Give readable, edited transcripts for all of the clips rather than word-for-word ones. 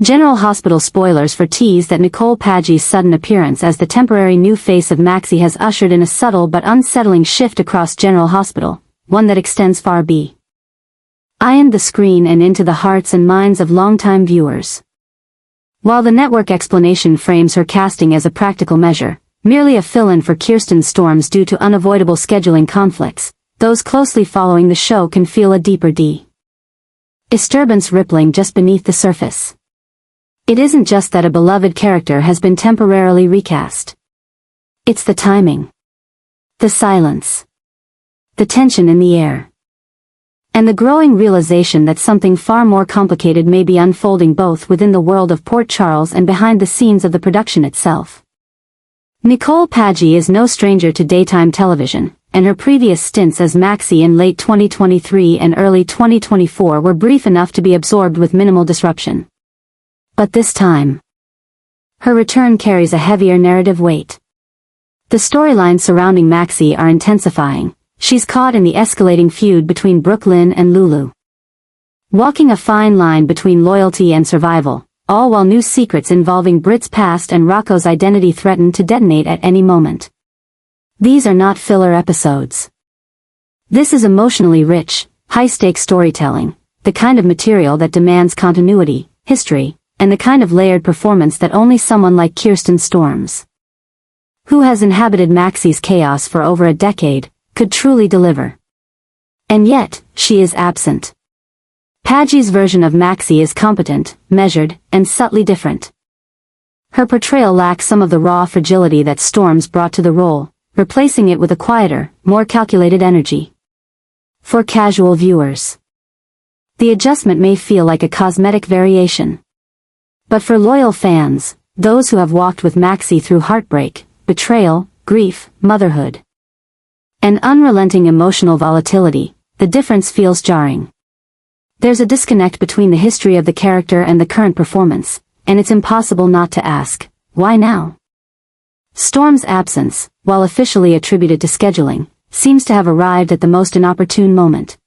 General Hospital spoilers for tease that Nicole Paggi's sudden appearance as the temporary new face of Maxie has ushered in a subtle but unsettling shift across General Hospital, one that extends far beyond the screen and into the hearts and minds of longtime viewers. While the network explanation frames her casting as a practical measure, merely a fill-in for Kirsten Storms due to unavoidable scheduling conflicts, those closely following the show can feel a deeper disturbance rippling just beneath the surface. It isn't just that a beloved character has been temporarily recast. It's the timing, the silence, the tension in the air, and the growing realization that something far more complicated may be unfolding both within the world of Port Charles and behind the scenes of the production itself. Nicole Paggi is no stranger to daytime television, and her previous stints as Maxie in late 2023 and early 2024 were brief enough to be absorbed with minimal disruption. But this time, her return carries a heavier narrative weight. The storylines surrounding Maxie are intensifying. She's caught in the escalating feud between Brooklyn and Lulu, walking a fine line between loyalty and survival, all while new secrets involving Britt's past and Rocco's identity threaten to detonate at any moment. These are not filler episodes. This is emotionally rich, high-stakes storytelling, the kind of material that demands continuity, history, and the kind of layered performance that only someone like Kirsten Storms, who has inhabited Maxie's chaos for over a decade, could truly deliver. And yet, she is absent. Paggi's version of Maxie is competent, measured, and subtly different. Her portrayal lacks some of the raw fragility that Storms brought to the role, replacing it with a quieter, more calculated energy. For casual viewers, the adjustment may feel like a cosmetic variation. But for loyal fans, those who have walked with Maxie through heartbreak, betrayal, grief, motherhood, and unrelenting emotional volatility, the difference feels jarring. There's a disconnect between the history of the character and the current performance, and it's impossible not to ask, why now? Storm's absence, while officially attributed to scheduling, seems to have arrived at the most inopportune moment.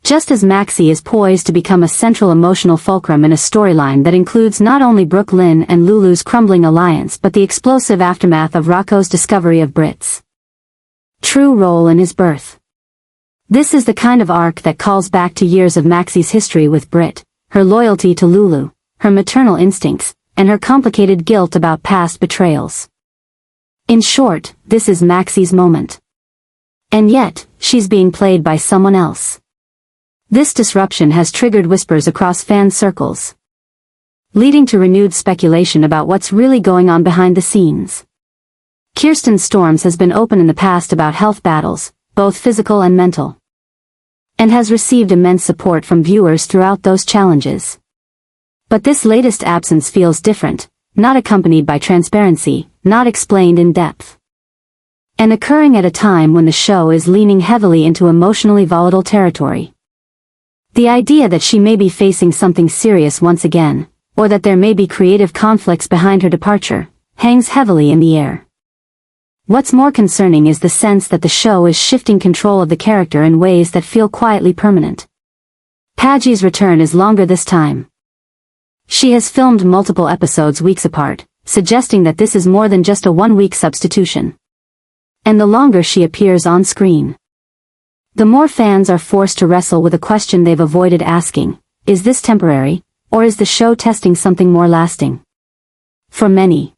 Just as Maxie is poised to become a central emotional fulcrum in a storyline that includes not only Brooklyn and Lulu's crumbling alliance but the explosive aftermath of Rocco's discovery of Britt's true role in his birth. This is the kind of arc that calls back to years of Maxie's history with Britt, her loyalty to Lulu, her maternal instincts, and her complicated guilt about past betrayals. In short, this is Maxie's moment. And yet, she's being played by someone else. This disruption has triggered whispers across fan circles, leading to renewed speculation about what's really going on behind the scenes. Kirsten Storms has been open in the past about health battles, both physical and mental, and has received immense support from viewers throughout those challenges. But this latest absence feels different, not accompanied by transparency, not explained in depth, and occurring at a time when the show is leaning heavily into emotionally volatile territory. The idea that she may be facing something serious once again, or that there may be creative conflicts behind her departure, hangs heavily in the air. What's more concerning is the sense that the show is shifting control of the character in ways that feel quietly permanent. Paggi's return is longer this time. She has filmed multiple episodes weeks apart, suggesting that this is more than just a one-week substitution. And the longer she appears on screen, the more fans are forced to wrestle with a question they've avoided asking: is this temporary, or is the show testing something more lasting? For many,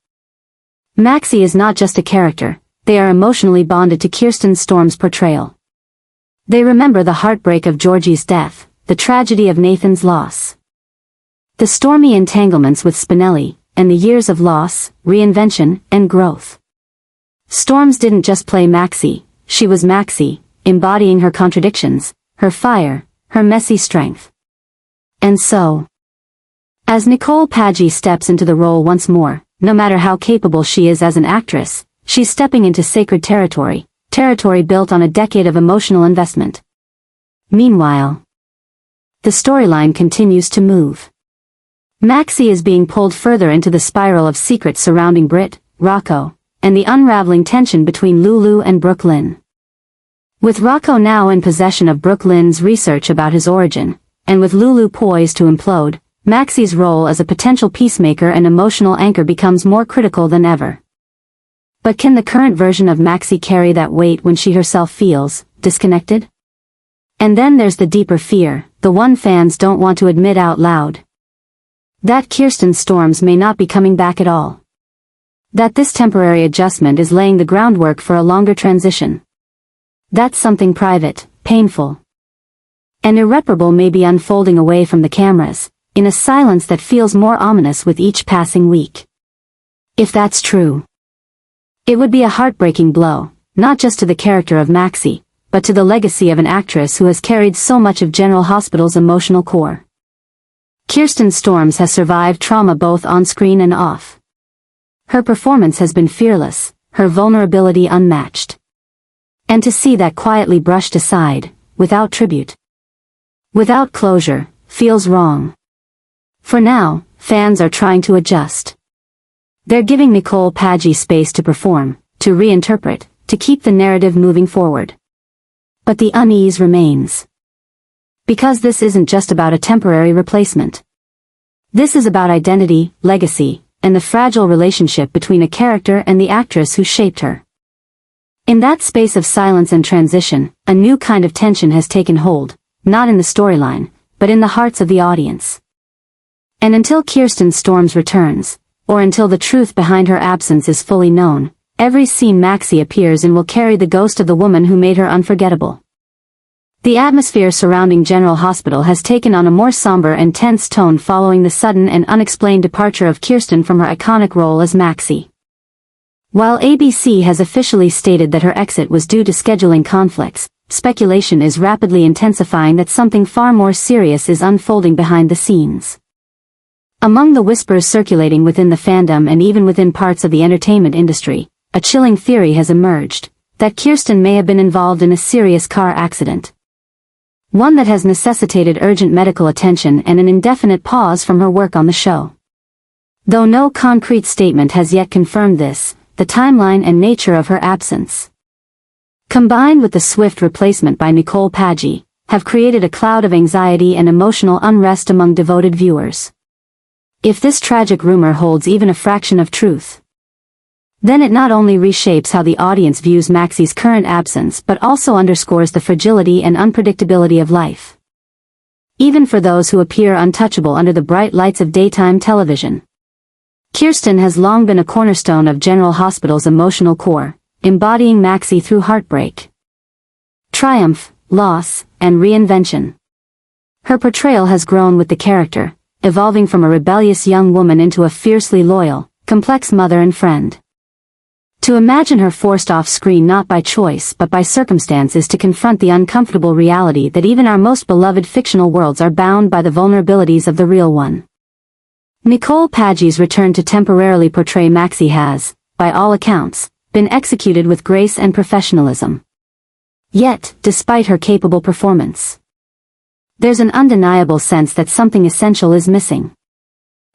Maxie is not just a character, they are emotionally bonded to Kirsten Storms' portrayal. They remember the heartbreak of Georgie's death, the tragedy of Nathan's loss, the stormy entanglements with Spinelli, and the years of loss, reinvention, and growth. Storms didn't just play Maxie, she was Maxie, embodying her contradictions, her fire, her messy strength. And so, as Nicole Paggi steps into the role once more, no matter how capable she is as an actress, she's stepping into sacred territory, territory built on a decade of emotional investment. Meanwhile, the storyline continues to move. Maxie is being pulled further into the spiral of secrets surrounding Britt, Rocco, and the unraveling tension between Lulu and Brooklyn. With Rocco now in possession of Brooklyn's research about his origin, and with Lulu poised to implode, Maxie's role as a potential peacemaker and emotional anchor becomes more critical than ever. But can the current version of Maxie carry that weight when she herself feels disconnected? And then there's the deeper fear, the one fans don't want to admit out loud. That Kirsten Storms may not be coming back at all. That this temporary adjustment is laying the groundwork for a longer transition. That's something private, painful, and irreparable may be unfolding away from the cameras, in a silence that feels more ominous with each passing week. If that's true, it would be a heartbreaking blow, not just to the character of Maxie, but to the legacy of an actress who has carried so much of General Hospital's emotional core. Kirsten Storms has survived trauma both on-screen and off. Her performance has been fearless, her vulnerability unmatched. And to see that quietly brushed aside, without tribute, without closure, feels wrong. For now, fans are trying to adjust. They're giving Nicole Paggi space to perform, to reinterpret, to keep the narrative moving forward. But the unease remains. Because this isn't just about a temporary replacement. This is about identity, legacy, and the fragile relationship between a character and the actress who shaped her. In that space of silence and transition, a new kind of tension has taken hold, not in the storyline, but in the hearts of the audience. And until Kirsten Storms returns, or until the truth behind her absence is fully known, every scene Maxie appears in will carry the ghost of the woman who made her unforgettable. The atmosphere surrounding General Hospital has taken on a more somber and tense tone following the sudden and unexplained departure of Kirsten from her iconic role as Maxie. While ABC has officially stated that her exit was due to scheduling conflicts, speculation is rapidly intensifying that something far more serious is unfolding behind the scenes. Among the whispers circulating within the fandom and even within parts of the entertainment industry, a chilling theory has emerged, that Kirsten may have been involved in a serious car accident. One that has necessitated urgent medical attention and an indefinite pause from her work on the show. Though no concrete statement has yet confirmed this, the timeline and nature of her absence, combined with the swift replacement by Nicole Paggi, have created a cloud of anxiety and emotional unrest among devoted viewers. If this tragic rumor holds even a fraction of truth, then it not only reshapes how the audience views Maxie's current absence but also underscores the fragility and unpredictability of life. Even for those who appear untouchable under the bright lights of daytime television. Kirsten has long been a cornerstone of General Hospital's emotional core, embodying Maxie through heartbreak, triumph, loss, and reinvention. Her portrayal has grown with the character, evolving from a rebellious young woman into a fiercely loyal, complex mother and friend. To imagine her forced off-screen not by choice but by circumstance is to confront the uncomfortable reality that even our most beloved fictional worlds are bound by the vulnerabilities of the real one. Nicole Paggi's return to temporarily portray Maxie has, by all accounts, been executed with grace and professionalism. Yet, despite her capable performance, there's an undeniable sense that something essential is missing.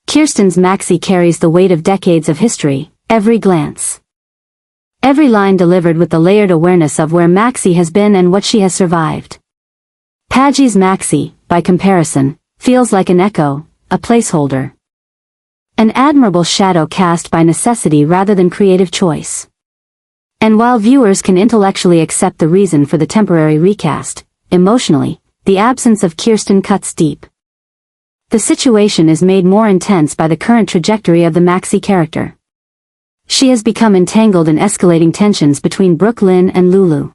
Kirsten's Maxie carries the weight of decades of history, every glance, every line delivered with the layered awareness of where Maxie has been and what she has survived. Paggi's Maxie, by comparison, feels like an echo, a placeholder. An admirable shadow cast by necessity rather than creative choice. And while viewers can intellectually accept the reason for the temporary recast, emotionally, the absence of Kirsten cuts deep. The situation is made more intense by the current trajectory of the Maxie character. She has become entangled in escalating tensions between Brooklyn and Lulu,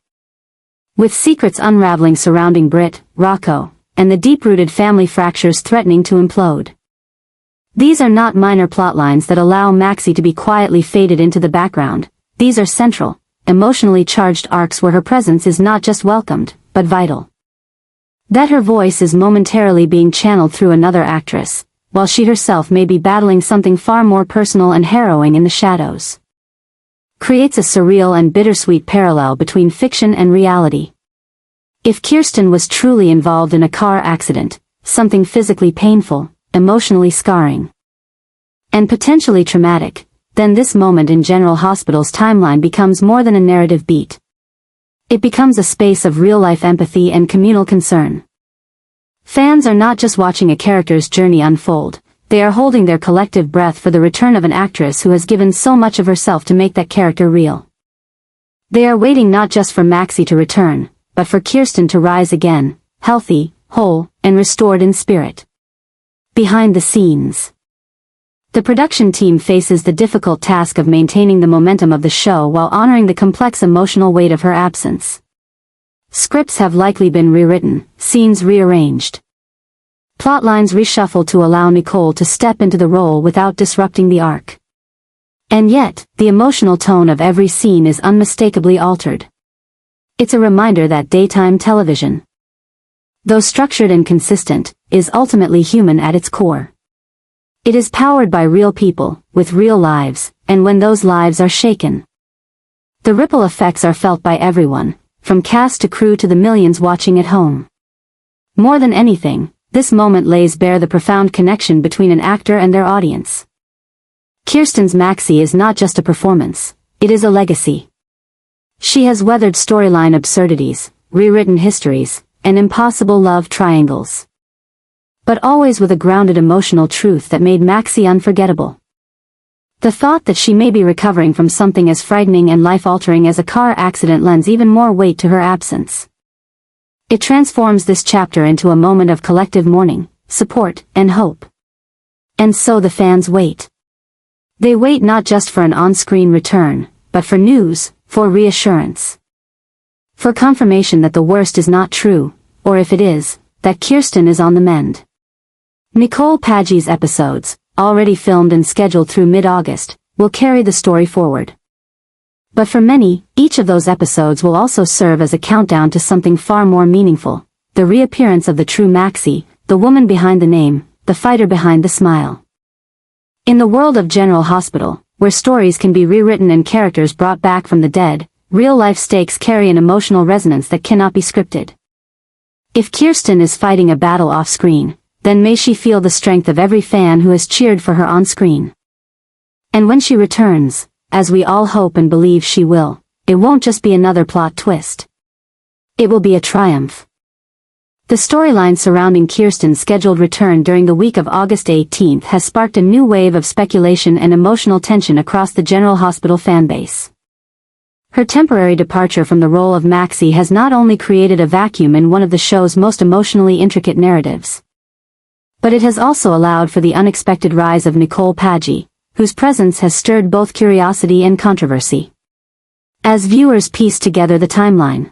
with secrets unraveling surrounding Britt, Rocco, and the deep-rooted family fractures threatening to implode. These are not minor plotlines that allow Maxie to be quietly faded into the background. These are central, emotionally charged arcs where her presence is not just welcomed, but vital. That her voice is momentarily being channeled through another actress, while she herself may be battling something far more personal and harrowing in the shadows, creates a surreal and bittersweet parallel between fiction and reality. If Kirsten was truly involved in a car accident, something physically painful, emotionally scarring, and potentially traumatic, then this moment in General Hospital's timeline becomes more than a narrative beat. It becomes a space of real-life empathy and communal concern. Fans are not just watching a character's journey unfold, they are holding their collective breath for the return of an actress who has given so much of herself to make that character real. They are waiting not just for Maxie to return, but for Kirsten to rise again, healthy, whole, and restored in spirit. Behind the scenes. The production team faces the difficult task of maintaining the momentum of the show while honoring the complex emotional weight of her absence. Scripts have likely been rewritten, scenes rearranged. Plotlines reshuffled to allow Nicole to step into the role without disrupting the arc. And yet, the emotional tone of every scene is unmistakably altered. It's a reminder that daytime television, though structured and consistent, is ultimately human at its core. It is powered by real people, with real lives, and when those lives are shaken, the ripple effects are felt by everyone, from cast to crew to the millions watching at home. More than anything, this moment lays bare the profound connection between an actor and their audience. Kirsten's Maxie is not just a performance, it is a legacy. She has weathered storyline absurdities, rewritten histories, and impossible love triangles. But always with a grounded emotional truth that made Maxie unforgettable. The thought that she may be recovering from something as frightening and life-altering as a car accident lends even more weight to her absence. It transforms this chapter into a moment of collective mourning, support, and hope. And so the fans wait. They wait not just for an on-screen return, but for news, for reassurance. For confirmation that the worst is not true, or if it is, that Kirsten is on the mend. Nicole Paggi's episodes, already filmed and scheduled through mid-August, will carry the story forward. But for many, each of those episodes will also serve as a countdown to something far more meaningful, the reappearance of the true Maxie, the woman behind the name, the fighter behind the smile. In the world of General Hospital, where stories can be rewritten and characters brought back from the dead, real-life stakes carry an emotional resonance that cannot be scripted. If Kirsten is fighting a battle off-screen, then may she feel the strength of every fan who has cheered for her on-screen. And when she returns, as we all hope and believe she will, it won't just be another plot twist. It will be a triumph. The storyline surrounding Kirsten's scheduled return during the week of August 18th has sparked a new wave of speculation and emotional tension across the General Hospital fanbase. Her temporary departure from the role of Maxie has not only created a vacuum in one of the show's most emotionally intricate narratives, but it has also allowed for the unexpected rise of Nicole Paggi, whose presence has stirred both curiosity and controversy. As viewers piece together the timeline,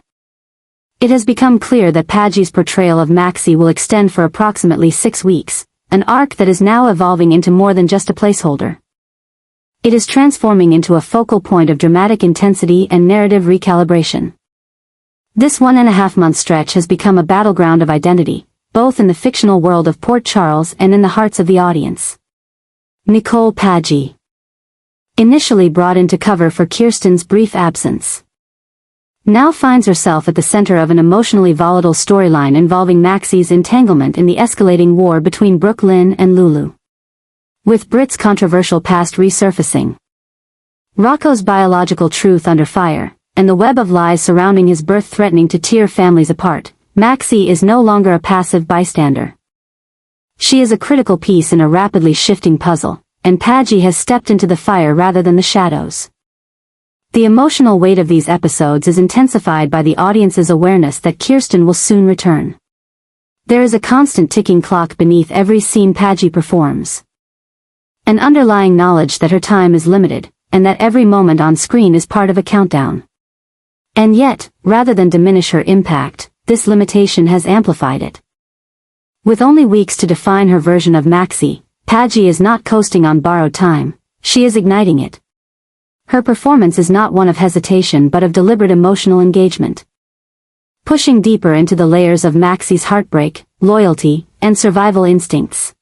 it has become clear that Paggi's portrayal of Maxie will extend for approximately 6 weeks, an arc that is now evolving into more than just a placeholder. It is transforming into a focal point of dramatic intensity and narrative recalibration. This 1.5-month stretch has become a battleground of identity, both in the fictional world of Port Charles and in the hearts of the audience. Nicole Paggi, initially brought into cover for Kirsten's brief absence, now finds herself at the center of an emotionally volatile storyline involving Maxie's entanglement in the escalating war between Brooklyn and Lulu. With Britt's controversial past resurfacing, Rocco's biological truth under fire, and the web of lies surrounding his birth threatening to tear families apart, Maxie is no longer a passive bystander. She is a critical piece in a rapidly shifting puzzle, and Paggi has stepped into the fire rather than the shadows. The emotional weight of these episodes is intensified by the audience's awareness that Kirsten will soon return. There is a constant ticking clock beneath every scene Paggi performs. An underlying knowledge that her time is limited, and that every moment on screen is part of a countdown. And yet, rather than diminish her impact, this limitation has amplified it. With only weeks to define her version of Maxie, Paggi is not coasting on borrowed time, she is igniting it. Her performance is not one of hesitation but of deliberate emotional engagement. Pushing deeper into the layers of Maxie's heartbreak, loyalty, and survival instincts.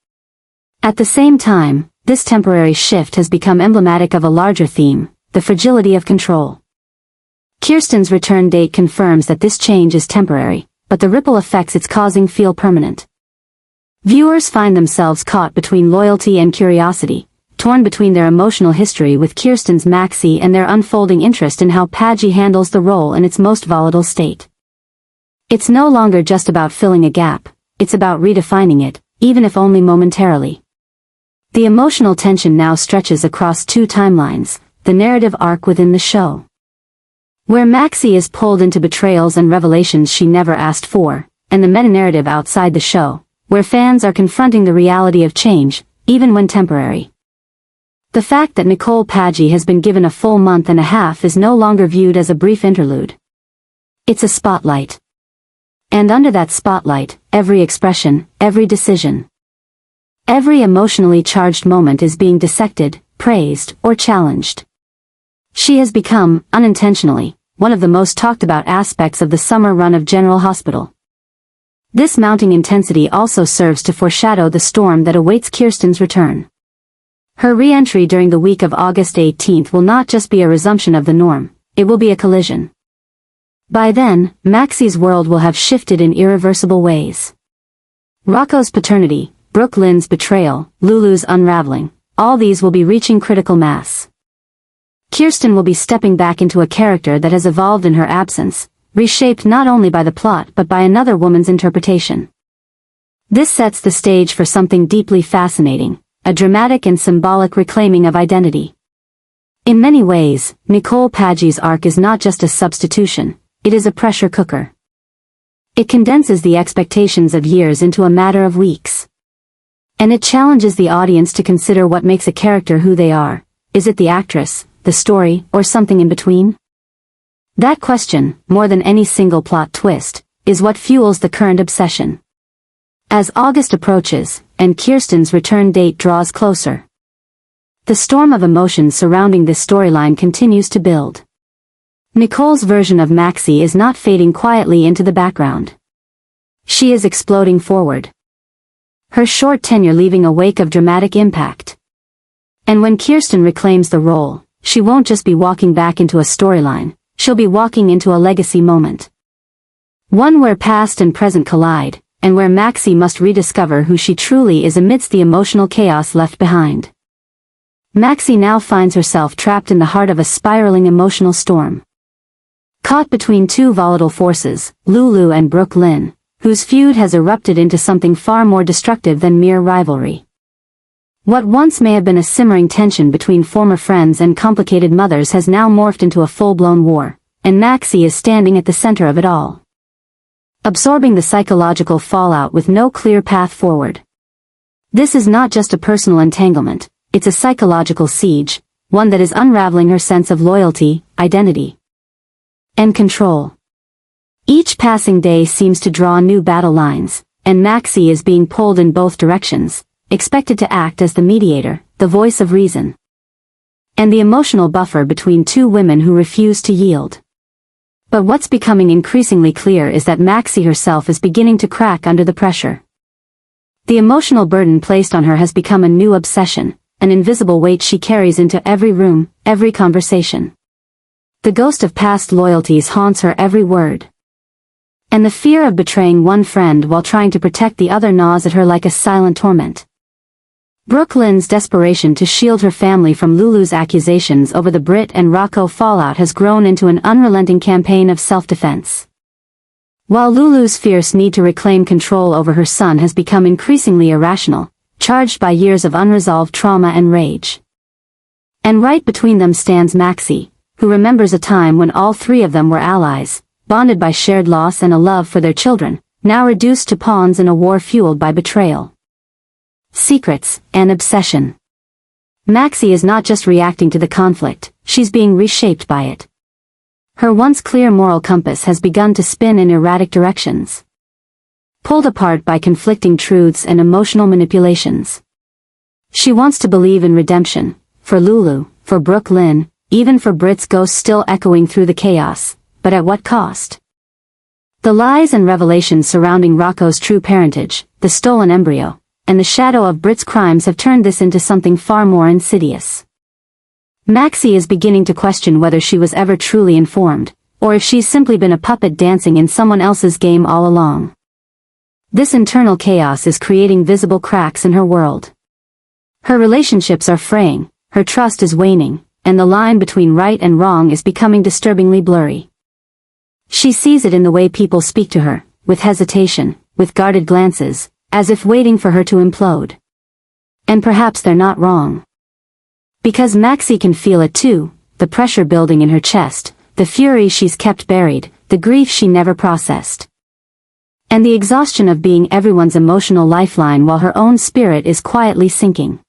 At the same time, this temporary shift has become emblematic of a larger theme, the fragility of control. Kirsten's return date confirms that this change is temporary, but the ripple effects it's causing feel permanent. Viewers find themselves caught between loyalty and curiosity, torn between their emotional history with Kirsten's Maxie and their unfolding interest in how Paggi handles the role in its most volatile state. It's no longer just about filling a gap, it's about redefining it, even if only momentarily. The emotional tension now stretches across two timelines, the narrative arc within the show, where Maxie is pulled into betrayals and revelations she never asked for, and the meta-narrative outside the show, where fans are confronting the reality of change, even when temporary. The fact that Nicole Paggi has been given a full month and a half is no longer viewed as a brief interlude. It's a spotlight. And under that spotlight, every expression, every decision, every emotionally charged moment is being dissected, praised, or challenged. She has become, unintentionally, one of the most talked about aspects of the summer run of General Hospital. This mounting intensity also serves to foreshadow the storm that awaits Kirsten's return. Her re-entry during the week of August 18th will not just be a resumption of the norm, it will be a collision. By then, Maxie's world will have shifted in irreversible ways. Rocco's paternity, Brooke Lynn's betrayal, Lulu's unraveling, all these will be reaching critical mass. Kirsten will be stepping back into a character that has evolved in her absence, reshaped not only by the plot but by another woman's interpretation. This sets the stage for something deeply fascinating, a dramatic and symbolic reclaiming of identity. In many ways, Nicole Paggi's arc is not just a substitution, it is a pressure cooker. It condenses the expectations of years into a matter of weeks. And it challenges the audience to consider what makes a character who they are. Is it the actress, the story, or something in between? That question, more than any single plot twist, is what fuels the current obsession. As August approaches, and Kirsten's return date draws closer, the storm of emotions surrounding this storyline continues to build. Nicole's version of Maxie is not fading quietly into the background. She is exploding forward, her short tenure leaving a wake of dramatic impact. And when Kirsten reclaims the role, she won't just be walking back into a storyline, she'll be walking into a legacy moment. One where past and present collide, and where Maxie must rediscover who she truly is amidst the emotional chaos left behind. Maxie now finds herself trapped in the heart of a spiraling emotional storm. Caught between two volatile forces, Lulu and Brooke Lynn, whose feud has erupted into something far more destructive than mere rivalry. What once may have been a simmering tension between former friends and complicated mothers has now morphed into a full-blown war, and Maxie is standing at the center of it all, absorbing the psychological fallout with no clear path forward. This is not just a personal entanglement, it's a psychological siege, one that is unraveling her sense of loyalty, identity, and control. Each passing day seems to draw new battle lines, and Maxie is being pulled in both directions, expected to act as the mediator, the voice of reason, and the emotional buffer between two women who refuse to yield. But what's becoming increasingly clear is that Maxie herself is beginning to crack under the pressure. The emotional burden placed on her has become a new obsession, an invisible weight she carries into every room, every conversation. The ghost of past loyalties haunts her every word, and the fear of betraying one friend while trying to protect the other gnaws at her like a silent torment. Brooke Lynn's desperation to shield her family from Lulu's accusations over the Brit and Rocco fallout has grown into an unrelenting campaign of self-defense, while Lulu's fierce need to reclaim control over her son has become increasingly irrational, charged by years of unresolved trauma and rage. And right between them stands Maxie, who remembers a time when all three of them were allies, bonded by shared loss and a love for their children, now reduced to pawns in a war fueled by betrayal, secrets, and obsession. Maxie is not just reacting to the conflict, she's being reshaped by it. Her once clear moral compass has begun to spin in erratic directions, pulled apart by conflicting truths and emotional manipulations. She wants to believe in redemption, for Lulu, for Brooke Lynn, even for Brit's ghost still echoing through the chaos, but at what cost? The lies and revelations surrounding Rocco's true parentage, the stolen embryo, and the shadow of Brit's crimes have turned this into something far more insidious. Maxie is beginning to question whether she was ever truly informed, or if she's simply been a puppet dancing in someone else's game all along. This internal chaos is creating visible cracks in her world. Her relationships are fraying, her trust is waning, and the line between right and wrong is becoming disturbingly blurry. She sees it in the way people speak to her, with hesitation, with guarded glances, as if waiting for her to implode. And perhaps they're not wrong. Because Maxie can feel it too, the pressure building in her chest, the fury she's kept buried, the grief she never processed. And the exhaustion of being everyone's emotional lifeline while her own spirit is quietly sinking.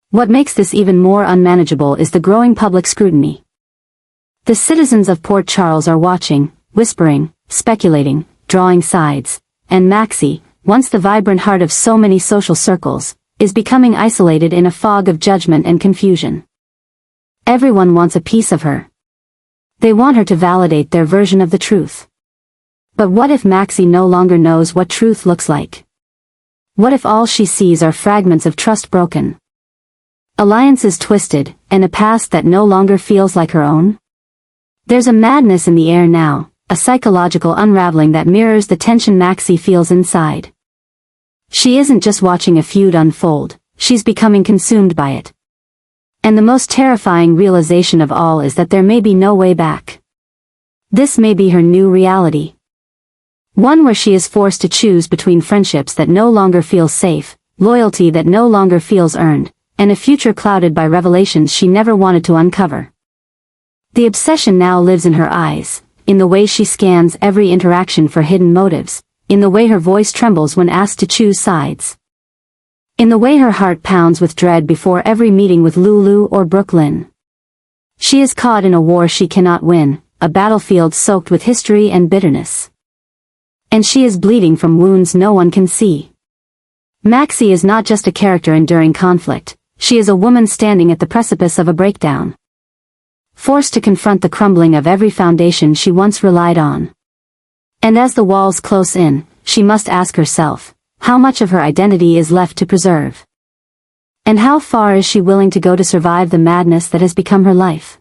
What makes this even more unmanageable is the growing public scrutiny. The citizens of Port Charles are watching, whispering, speculating, drawing sides, and Maxie, once the vibrant heart of so many social circles, is becoming isolated in a fog of judgment and confusion. Everyone wants a piece of her. They want her to validate their version of the truth. But what if Maxie no longer knows what truth looks like? What if all she sees are fragments of trust broken, alliances twisted, and a past that no longer feels like her own? There's a madness in the air now, a psychological unraveling that mirrors the tension Maxie feels inside. She isn't just watching a feud unfold, she's becoming consumed by it. And the most terrifying realization of all is that there may be no way back. This may be her new reality. One where she is forced to choose between friendships that no longer feel safe, loyalty that no longer feels earned, and a future clouded by revelations she never wanted to uncover. The obsession now lives in her eyes, in the way she scans every interaction for hidden motives, in the way her voice trembles when asked to choose sides, in the way her heart pounds with dread before every meeting with Lulu or Brooklyn. She is caught in a war she cannot win, a battlefield soaked with history and bitterness. And she is bleeding from wounds no one can see. Maxie is not just a character enduring conflict, she is a woman standing at the precipice of a breakdown, forced to confront the crumbling of every foundation she once relied on. And as the walls close in, she must ask herself, how much of her identity is left to preserve? And how far is she willing to go to survive the madness that has become her life?